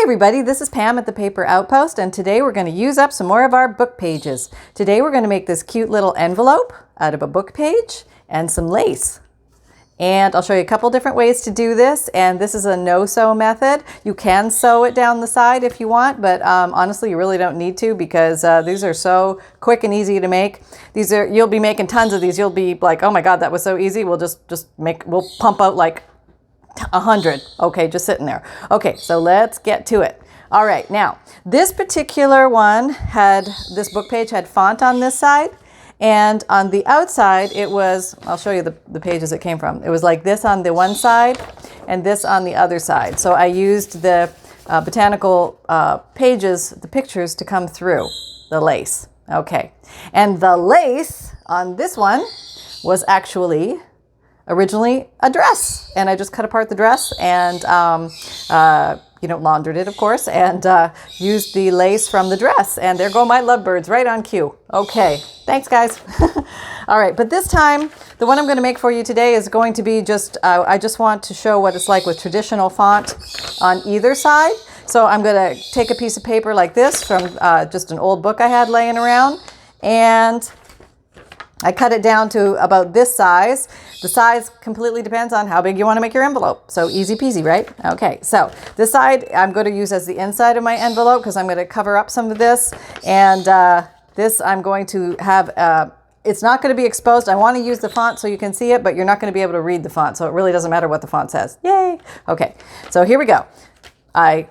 Hi everybody, this is Pam at the Paper Outpost, and today we're going to use up some more of our book pages. Today we're going to make this cute little envelope out of a book page and some lace. And I'll show you a couple different ways to do this, and this is a no-sew method. You can sew it down the side if you want, but honestly you really don't need to because these are so quick and easy to make. You'll be making tons of these. You'll be like, oh my god, that was so easy. We'll we'll pump out like 100. Okay, just sitting there. Okay, so let's get to it. All right, now this particular one this book page had font on this side, and on the outside it was, I'll show you the pages it came from. It was like this on the one side and this on the other side. So I used the botanical pages, the pictures, to come through the lace. Okay, and the lace on this one was actually originally a dress, and I just cut apart the dress and laundered it, of course, and used the lace from the dress, and there go my lovebirds right on cue. Okay, thanks guys. All right, but this time the one I'm going to make for you today is going to be just I just want to show what it's like with traditional font on either side. So I'm going to take a piece of paper like this from just an old book I had laying around, and I cut it down to about this size. The size completely depends on how big you want to make your envelope. So easy peasy, right? Okay, so this side I'm going to use as the inside of my envelope because I'm going to cover up some of this. And this I'm going to have, it's not going to be exposed. I want to use the font so you can see it, but you're not going to be able to read the font. So it really doesn't matter what the font says. Yay! Okay, so here we go. I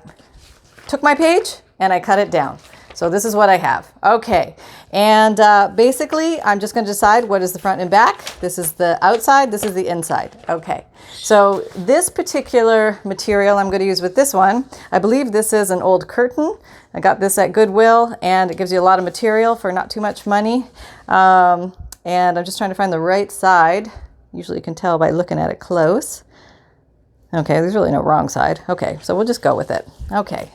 took my page and I cut it down. So this is what I have. Okay, and basically I'm just going to decide what is the front and back. This is the outside, this is the inside. Okay, so this particular material I'm going to use with this one, I believe this is an old curtain. I got this at Goodwill, and it gives you a lot of material for not too much money. And I'm just trying to find the right side. Usually you can tell by looking at it close. Okay, there's really no wrong side. Okay, so we'll just go with it. Okay.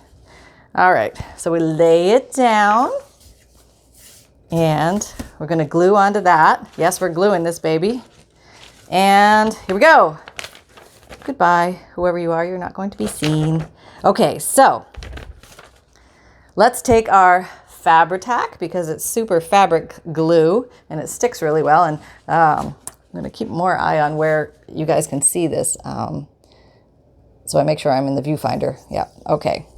All right, so we lay it down, and we're going to glue onto that. Yes, we're gluing this baby. And here we go. Goodbye, whoever you are, you're not going to be seen. Okay, so let's take our Fabri-Tac, because it's super fabric glue and it sticks really well. And I'm going to keep more eye on where you guys can see this, so I make sure I'm in the viewfinder. Yeah, okay.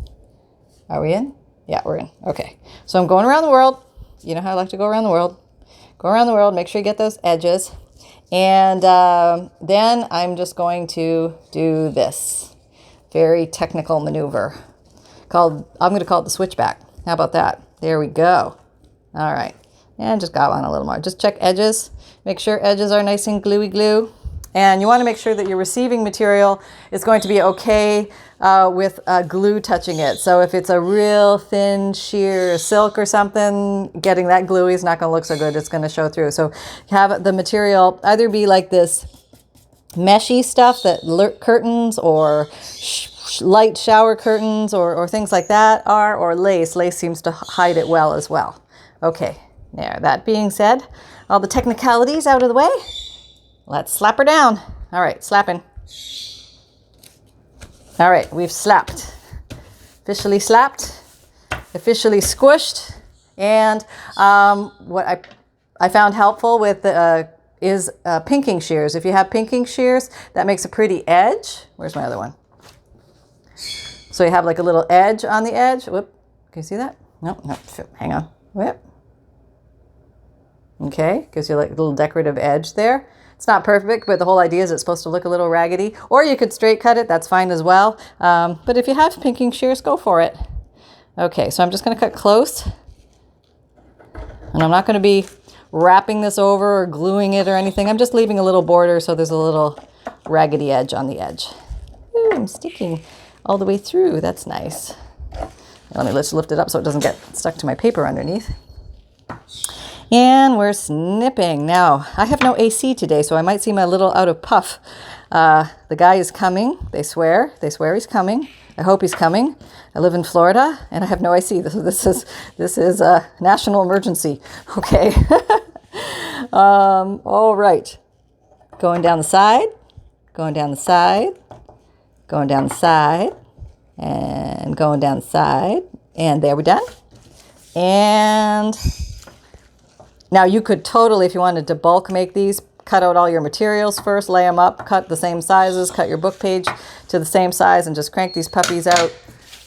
Are we in? Yeah, we're in. Okay. So I'm going around the world. You know how I like to go around the world. Go around the world. Make sure you get those edges. And then I'm just going to do this very technical maneuver I'm going to call it the switchback. How about that? There we go. All right. And just go on a little more. Just check edges. Make sure edges are nice and gluey glue. And you want to make sure that your receiving material is going to be okay with glue touching it. So if it's a real thin sheer silk or something, getting that gluey is not going to look so good. It's going to show through. So have the material either be like this meshy stuff that curtains or light shower curtains or things like that are, or lace. Lace seems to hide it well as well. Okay, there. That being said, all the technicalities out of the way. Let's slap her down. All right, slapping. All right, we've slapped. Officially slapped. Officially squished. And what I found helpful with is pinking shears. If you have pinking shears, that makes a pretty edge. Where's my other one? So you have like a little edge on the edge. Whoop. Can you see that? No. Hang on. Whip. Okay, gives you like a little decorative edge there. It's not perfect, but the whole idea is it's supposed to look a little raggedy. Or you could straight cut it, that's fine as well. But if you have pinking shears, go for it. Okay, so I'm just going to cut close. And I'm not going to be wrapping this over or gluing it or anything. I'm just leaving a little border so there's a little raggedy edge on the edge. Ooh, I'm sticking all the way through. That's nice. Let's lift it up so it doesn't get stuck to my paper underneath. And we're snipping. Now, I have no AC today, so I might seem a little out of puff. The guy is coming. They swear he's coming. I hope he's coming. I live in Florida, and I have no AC. This is a national emergency. Okay. All right. Going down the side. Going down the side. Going down the side. and going down the side. And there, we're done. And now you could totally, if you wanted to bulk make these, cut out all your materials first, lay them up, cut the same sizes, cut your book page to the same size, and just crank these puppies out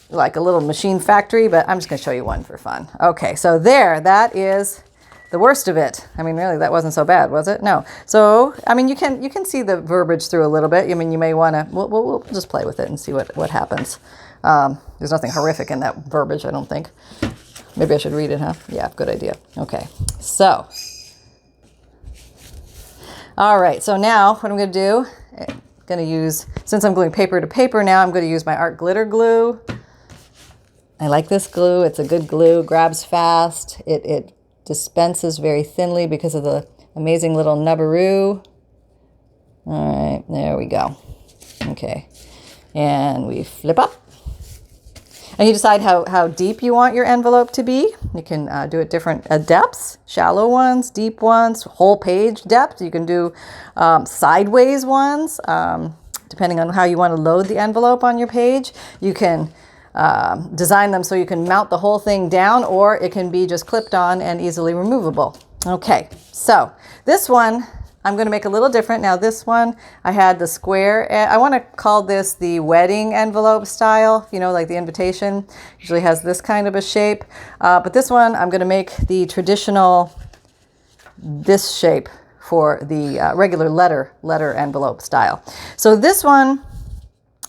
like a little machine factory. But I'm just going to show you one for fun. Okay, so there, that is the worst of it. I mean, really, that wasn't so bad, was it? No. So, I mean, you can see the verbiage through a little bit. I mean, you may want to, we'll just play with it and see what happens. There's nothing horrific in that verbiage, I don't think. Maybe I should read it, huh? Yeah, good idea. Okay, so. All right, so now what I'm going to do, I'm going to use, since I'm gluing paper to paper now, I'm going to use my art glitter glue. I like this glue. It's a good glue, grabs fast. It dispenses very thinly because of the amazing little nubbaroo. All right, there we go. Okay, and we flip up. And you decide how deep you want your envelope to be. You can do it different depths, shallow ones, deep ones, whole page depth. You can do sideways ones, depending on how you want to load the envelope on your page. You can design them so you can mount the whole thing down, or it can be just clipped on and easily removable. Okay, so this one I'm going to make a little different. Now this one, I had the square. I want to call this the wedding envelope style, you know, like the invitation usually has this kind of a shape. But this one, I'm going to make the traditional, this shape for the regular letter envelope style. So this one,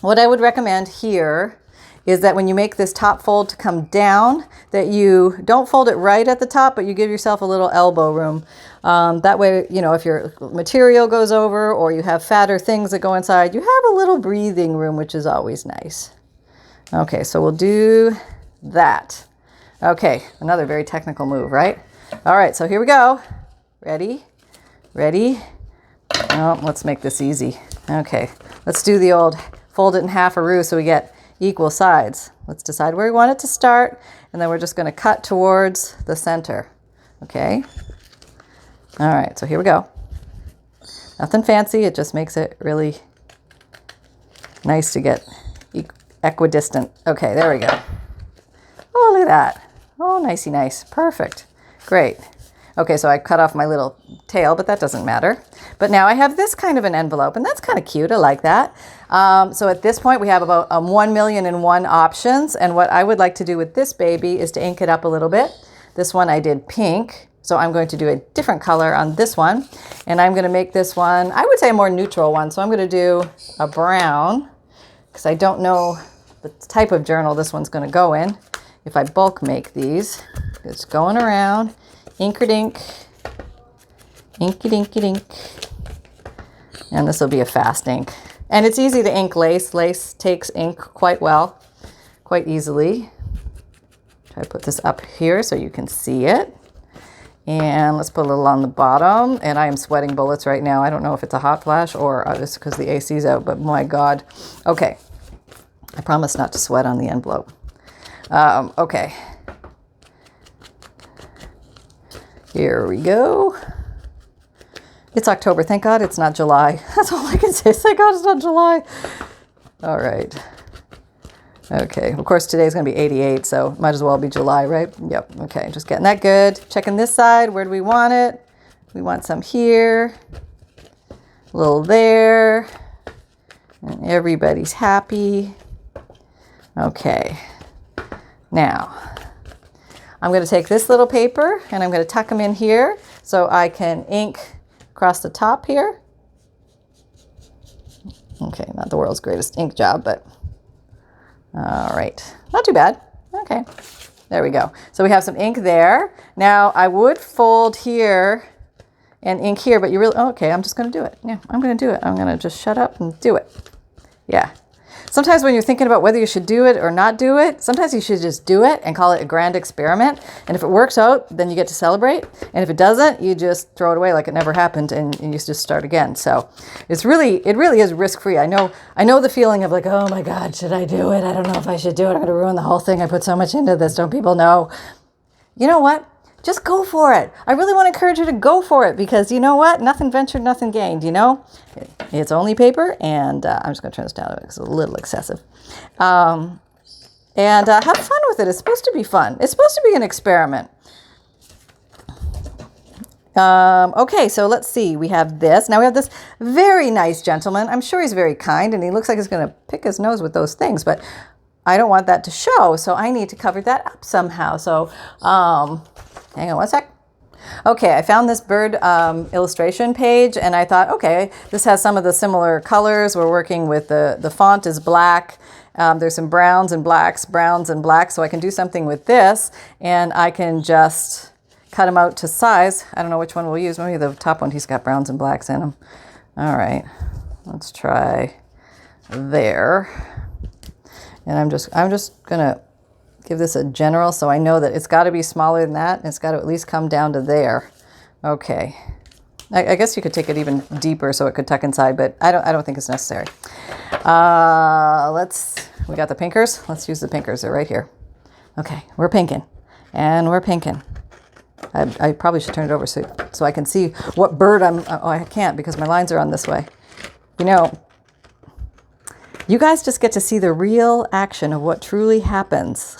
what I would recommend here is that when you make this top fold to come down, that you don't fold it right at the top, but you give yourself a little elbow room. That way, you know, if your material goes over or you have fatter things that go inside, you have a little breathing room, which is always nice. Okay, so we'll do that. Okay, another very technical move, right? All right, so here we go. Ready? Ready? Oh, let's make this easy. Okay, let's do the old fold it in half-a-roo so we get equal sides. Let's decide where we want it to start, and then we're just going to cut towards the center. Okay. All right, so here we go. Nothing fancy, it just makes it really nice to get equidistant. Okay, there we go. Oh, look at that. Oh, nicey nice. Perfect. Great. Okay, so I cut off my little tail, but that doesn't matter. But now I have this kind of an envelope, and that's kind of cute. I like that. So at this point, we have about 1,000,001 options. And what I would like to do with this baby is to ink it up a little bit. This one I did pink, so I'm going to do a different color on this one. And I'm going to make this one, I would say a more neutral one. So I'm going to do a brown, because I don't know the type of journal this one's going to go in. If I bulk make these, it's going around. Ink-a-dink, inky-dinky-dink. And this will be a fast ink. And it's easy to ink lace. Lace takes ink quite well, quite easily. Try to put this up here so you can see it. And let's put a little on the bottom. And I am sweating bullets right now. I don't know if it's a hot flash or just because the AC's out, but my God. Okay. I promise not to sweat on the envelope. Okay. Here we go. It's October. Thank God it's not July. That's all I can say. Thank God it's not July. All right. Okay. Of course, today's going to be 88, so might as well be July, right? Yep. Okay. Just getting that good. Checking this side. Where do we want it? We want some here. A little there. And everybody's happy. Okay. Now, I'm going to take this little paper and I'm going to tuck them in here so I can ink across the top here. Okay, not the world's greatest ink job, but all right. Not too bad. Okay, there we go. So we have some ink there. Now I would fold here and ink here, but you really, okay, I'm just going to do it. Yeah, I'm going to do it. I'm going to just shut up and do it. Yeah. Sometimes when you're thinking about whether you should do it or not do it, sometimes you should just do it and call it a grand experiment. And if it works out, then you get to celebrate. And if it doesn't, you just throw it away like it never happened and you just start again. So it really is risk-free. I know the feeling of like, oh my God, should I do it? I don't know if I should do it. I'm going to ruin the whole thing. I put so much into this. Don't people know? You know what? Just go for it. I really want to encourage you to go for it because you know what? Nothing ventured, nothing gained, you know? It's only paper, and I'm just going to turn this down because it's a little excessive. and have fun with it. It's supposed to be fun. It's supposed to be an experiment. Okay, so let's see. We have this. Now we have this very nice gentleman. I'm sure he's very kind, and he looks like he's going to pick his nose with those things, but I don't want that to show, so I need to cover that up somehow. So hang on one sec. Okay, I found this bird illustration page, and I thought, okay, this has some of the similar colors. We're working with the font is black. There's some browns and blacks, so I can do something with this, and I can just cut them out to size. I don't know which one we'll use. Maybe the top one, he's got browns and blacks in them. All right, let's try there. And I'm just gonna give this a general, so I know that it's got to be smaller than that, and it's got to at least come down to there. Okay, I guess you could take it even deeper so it could tuck inside, but I don't think it's necessary. We got the pinkers. Let's use the pinkers. They're right here. Okay, we're pinking, and we're pinking. I probably should turn it over so I can see what bird I'm... Oh, I can't because my lines are on this way. You know, you guys just get to see the real action of what truly happens.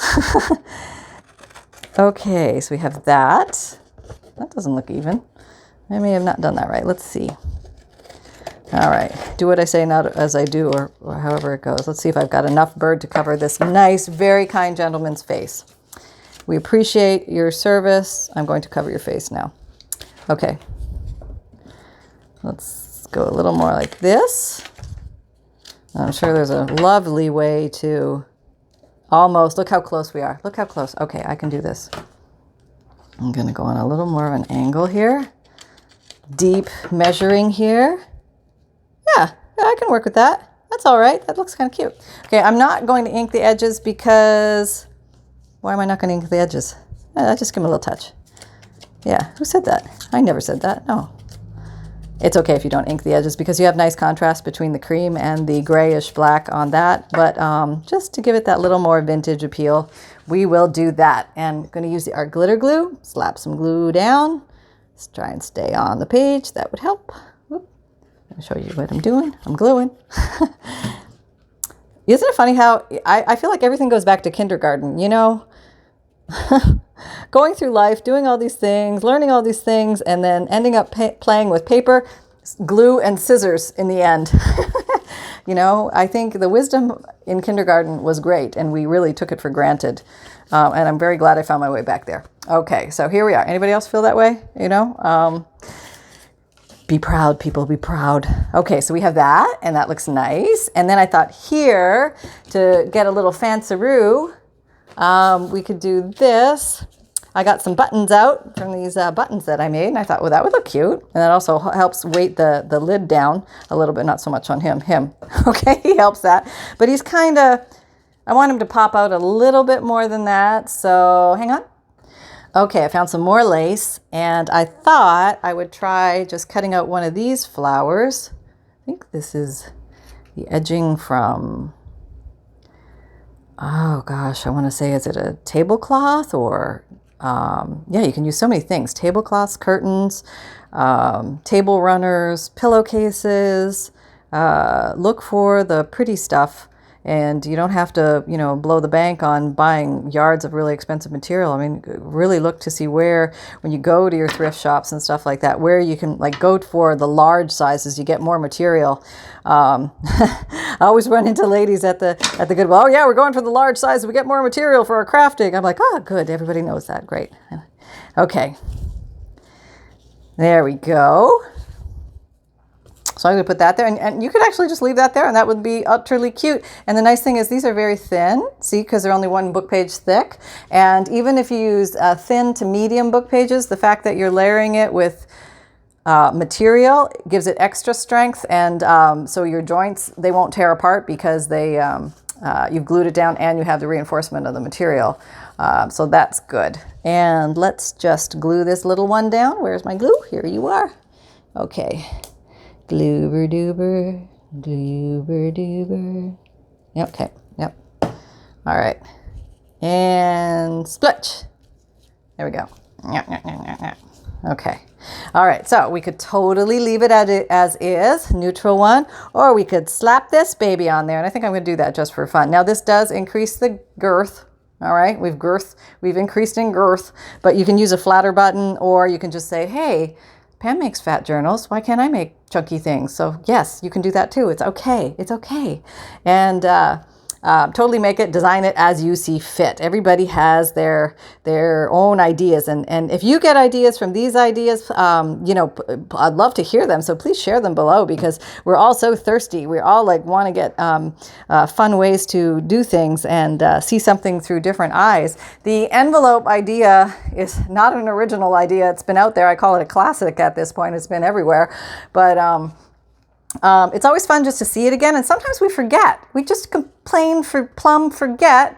Okay, so we have that. That doesn't look even. I may have not done that right. Let's see. All right, do what I say, not as I do, or however it goes. Let's see if I've got enough bird to cover this nice, very kind gentleman's face. We appreciate your service. I'm going to cover your face now. Okay. Let's go a little more like this. I'm sure there's a lovely way to almost, look how close we are. Look how close. Okay, I can do this. I'm going to go on a little more of an angle here. Deep measuring here. Yeah, I can work with that. That's all right. That looks kind of cute. Okay, I'm not going to ink the edges because... Why am I not going to ink the edges? Just give them a little touch. Yeah, who said that? I never said that. No. It's okay if you don't ink the edges because you have nice contrast between the cream and the grayish black on that. But just to give it that little more vintage appeal, we will do that. And I'm going to use the art glitter glue. Slap some glue down. Let's try and stay on the page. That would help. Whoop. I'll show you what I'm doing. I'm gluing. Isn't it funny how I feel like everything goes back to kindergarten, you know? Going through life, doing all these things, learning all these things, and then ending up playing with paper, glue, and scissors in the end. You know, I think the wisdom in kindergarten was great, and we really took it for granted. And I'm very glad I found my way back there. Okay, so here we are. Anybody else feel that way? You know? Be proud, people, be proud. Okay, so we have that, and that looks nice. And then I thought here, to get a little fancy-roo, we could do this. I got some buttons out from these buttons that I made, and I thought, well, that would look cute. And that also helps weight the lid down a little bit, not so much on him. Okay, he helps that. But he's kind of, I want him to pop out a little bit more than that, so hang on. Okay, I found some more lace, and I thought I would try just cutting out one of these flowers. I think this is the edging from, oh gosh, I want to say, is it a tablecloth or, yeah, you can use so many things. Tablecloths, curtains, table runners, pillowcases. Look for the pretty stuff. And you don't have to, you know, blow the bank on buying yards of really expensive material. I mean, really look to see where, when you go to your thrift shops and stuff like that, where you can like go for the large sizes, you get more material. I always run into ladies at the Goodwill. Oh yeah, we're going for the large size. We get more material for our crafting. I'm like, oh, good. Everybody knows that. Great. Okay. There we go. So I'm going to put that there, and you could actually just leave that there, and that would be utterly cute. And the nice thing is these are very thin, see, because they're only one book page thick. And even if you use thin to medium book pages, the fact that you're layering it with material gives it extra strength, and so your joints, they won't tear apart because they you've glued it down and you have the reinforcement of the material. So that's good. And let's just glue this little one down. Where's my glue? Here you are. Okay. Gloober doober, gloober doober. Yep, okay, yep. All right. And split. There we go. Okay. All right, so we could totally leave it as is, neutral one, or we could slap this baby on there, and I think I'm going to do that just for fun. Now this does increase the girth. All right, we've increased in girth, but you can use a flatter button, or you can just say, hey, Pam makes fat journals. Why can't I make chunky things? So yes, you can do that too. It's okay. It's okay. And totally make it, design it as you see fit. Everybody has their own ideas. And if you get ideas from these ideas, you know, I'd love to hear them. So please share them below, because we're all so thirsty. We all like want to get fun ways to do things and see something through different eyes. The envelope idea is not an original idea. It's been out there. I call it a classic at this point. It's been everywhere. But it's always fun just to see it again. And sometimes we forget. We just plumb forget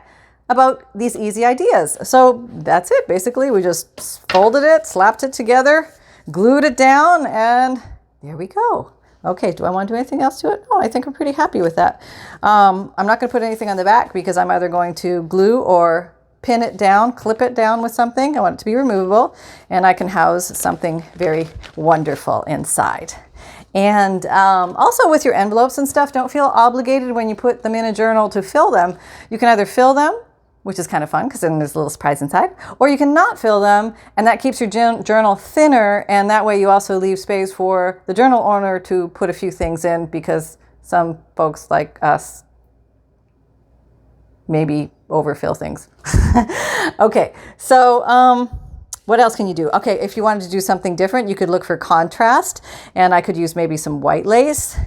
about these easy ideas. So that's it. Basically, we just folded it, slapped it together, glued it down, and there we go. Okay, do I want to do anything else to it? No, I think I'm pretty happy with that. I'm not going to put anything on the back because I'm either going to glue or pin it down, clip it down with something. I want it to be removable, and I can house something very wonderful inside. And also with your envelopes and stuff, don't feel obligated when you put them in a journal to fill them. You can either fill them, which is kind of fun because then there's a little surprise inside, or you can not fill them, and that keeps your journal thinner, and that way you also leave space for the journal owner to put a few things in, because some folks like us maybe overfill things. Okay, so what else can you do? Okay, if you wanted to do something different, you could look for contrast, and I could use maybe some white lace,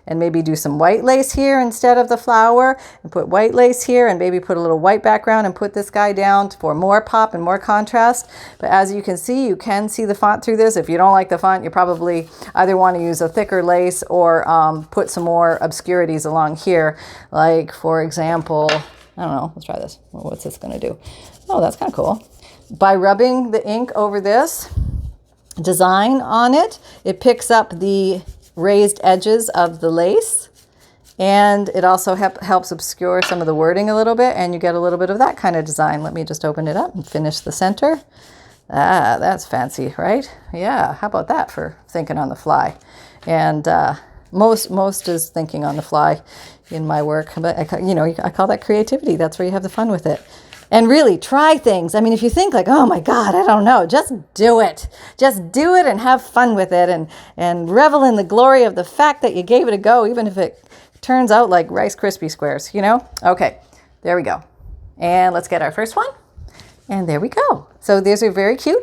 and maybe do some white lace here instead of the flower, and put white lace here, and maybe put a little white background and put this guy down for more pop and more contrast. But as you can see the font through this. If you don't like the font, you probably either want to use a thicker lace or put some more obscurities along here. Like, for example, I don't know, let's try this. Well, what's this going to do? Oh, that's kind of cool. By rubbing the ink over this design on it, it picks up the raised edges of the lace, and it also helps obscure some of the wording a little bit, and you get a little bit of that kind of design. Let me just open it up and finish the center. Ah, that's fancy, right? Yeah, how about that for thinking on the fly? And most is thinking on the fly in my work, but I call that creativity. That's where you have the fun with it. And really try things. I mean, if you think like, oh my God, I don't know, just do it. Just do it and have fun with it, and revel in the glory of the fact that you gave it a go, even if it turns out like Rice Krispie squares, you know? Okay, there we go. And let's get our first one. And there we go. So these are very cute,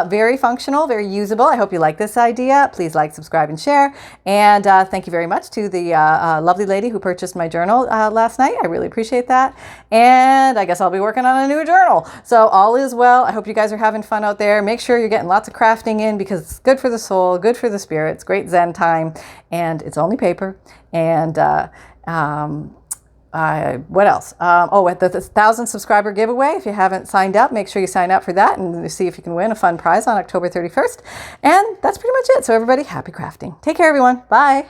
very functional, very usable. I hope you like this idea. Please like, subscribe, and share. And thank you very much to the lovely lady who purchased my journal last night. I really appreciate that. And I guess I'll be working on a new journal. So all is well. I hope you guys are having fun out there. Make sure you're getting lots of crafting in, because it's good for the soul, good for the spirit. It's great Zen time, and it's only paper. And what else? At the 1,000 subscriber giveaway, if you haven't signed up, make sure you sign up for that and see if you can win a fun prize on October 31st. And that's pretty much it. So everybody, happy crafting. Take care, everyone. Bye.